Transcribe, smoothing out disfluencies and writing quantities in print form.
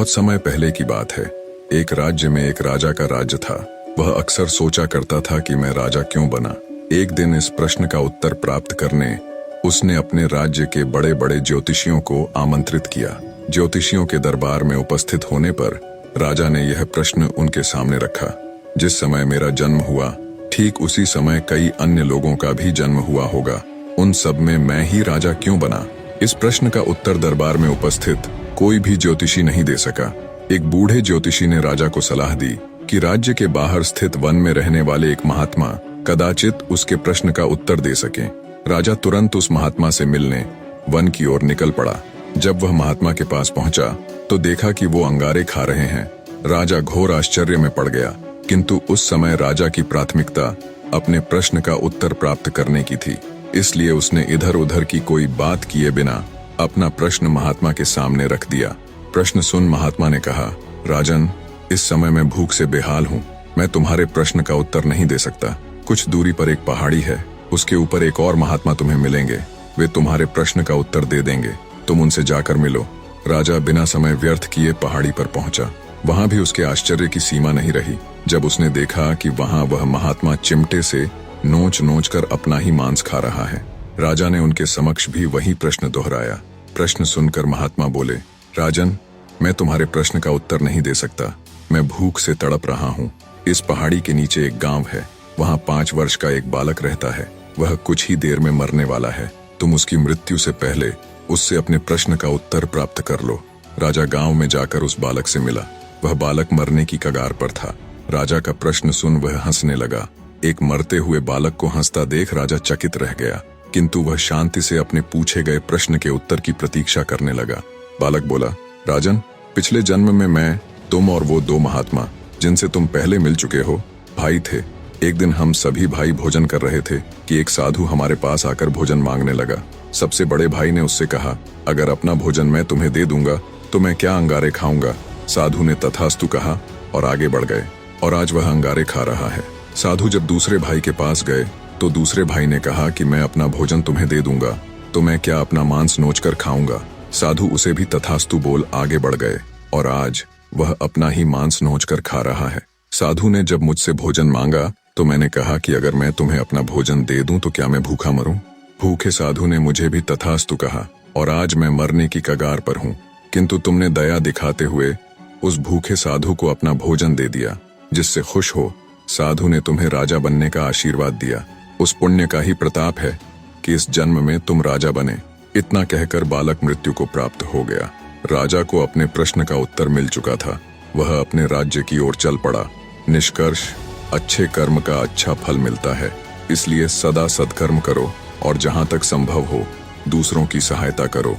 बहुत समय पहले की बात है। एक राज्य में एक राजा का राज्य था। वह अक्सर सोचा करता था कि मैं राजा क्यों बना। एक दिन इस प्रश्न का उत्तर प्राप्त करने उसने अपने राज्य के बड़े बड़े ज्योतिषियों को आमंत्रित किया। ज्योतिषियों के दरबार में उपस्थित होने पर राजा ने यह प्रश्न उनके सामने रखा, जिस समय मेरा जन्म हुआ ठीक उसी समय कई अन्य लोगों का भी जन्म हुआ होगा। उन सब में मैं ही राजा क्यों बना? इस प्रश्न का उत्तर दरबार में उपस्थित कोई भी ज्योतिषी नहीं दे सका। एक बूढ़े ज्योतिषी ने राजा को सलाह दी कि राज्य के बाहर स्थित वन में रहने वाले एक महात्मा कदाचित उसके प्रश्न का उत्तर दे सके। राजा तुरंत उस महात्मा से मिलने वन की ओर निकल पड़ा। जब वह महात्मा के पास पहुंचा तो देखा कि वो अंगारे खा रहे हैं। राजा घोर आश्चर्य में पड़ गया, किंतु उस समय राजा की प्राथमिकता अपने प्रश्न का उत्तर प्राप्त करने की थी। इसलिए उसने इधर उधर की कोई बात किए बिना अपना प्रश्न महात्मा के सामने रख दिया। प्रश्न सुन महात्मा ने कहा, राजन, इस समय मैं भूख से बेहाल हूँ। मैं तुम्हारे प्रश्न का उत्तर नहीं दे सकता। कुछ दूरी पर एक पहाड़ी है, उसके ऊपर एक और महात्मा तुम्हें मिलेंगे। वे तुम्हारे प्रश्न का उत्तर दे देंगे। तुम उनसे जाकर मिलो। राजा बिना समय व्यर्थ किए पहाड़ी पर पहुंचा। वहां भी उसके आश्चर्य की सीमा नहीं रही जब उसने देखा कि वहां वह महात्मा चिमटे से नोच नोच कर अपना ही मांस खा रहा है। राजा ने उनके समक्ष भी वही प्रश्न दोहराया। प्रश्न सुनकर महात्मा बोले, राजन, मैं तुम्हारे प्रश्न का उत्तर नहीं दे सकता। मैं भूख से तड़प रहा हूँ। इस पहाड़ी के नीचे एक गांव है। वहाँ 5 वर्ष का एक बालक रहता है। वह कुछ ही देर में मरने वाला है। तुम उसकी मृत्यु से पहले उससे अपने प्रश्न का उत्तर प्राप्त कर लो। राजा गांव में जाकर उस बालक से मिला। वह बालक मरने की कगार पर था। राजा का प्रश्न सुन वह हंसने लगा। एक मरते हुए बालक को हंसता देख राजा चकित रह गया, किंतु वह शांति से अपने पूछे गए प्रश्न के उत्तर की प्रतीक्षा करने लगा। बालक बोला, राजन, पिछले जन्म में मैं, तुम और वो 2 महात्मा जिनसे तुम पहले मिल चुके हो, भाई थे। एक दिन हम सभी भाई भोजन कर रहे थे कि एक साधु हमारे पास आकर भोजन मांगने लगा। सबसे बड़े भाई ने उससे कहा, अगर अपना भोजन मैं तुम्हें दे दूंगा तो मैं क्या अंगारे खाऊंगा? साधु ने तथास्तु कहा और आगे बढ़ गए, और आज वह अंगारे खा रहा है। साधु जब दूसरे भाई के पास गए तो दूसरे भाई ने कहा कि मैं अपना भोजन तुम्हें दे दूंगा तो मैं क्या अपना मांस नोचकर खाऊंगा? साधु उसे भी तथास्तु बोल आगे बढ़ गए, और आज वह अपना ही मांस नोचकर खा रहा है। साधु ने जब मुझसे भोजन मांगा तो मैंने कहा कि अगर मैं तुम्हें अपना भोजन दे दूं तो क्या मैं भूखा मरूं? भूखे साधु ने मुझे भी तथास्तु कहा, और आज मैं मरने की कगार पर हूं, किंतु तुमने दया दिखाते हुए उस भूखे साधु को अपना भोजन दे दिया, जिससे खुश हो साधु ने तुम्हें राजा बनने का आशीर्वाद दिया। उस पुण्य का ही प्रताप है कि इस जन्म में तुम राजा बने। इतना कहकर बालक मृत्यु को प्राप्त हो गया। राजा को अपने प्रश्न का उत्तर मिल चुका था। वह अपने राज्य की ओर चल पड़ा। निष्कर्ष, अच्छे कर्म का अच्छा फल मिलता है, इसलिए सदा सत्कर्म करो और जहां तक संभव हो दूसरों की सहायता करो।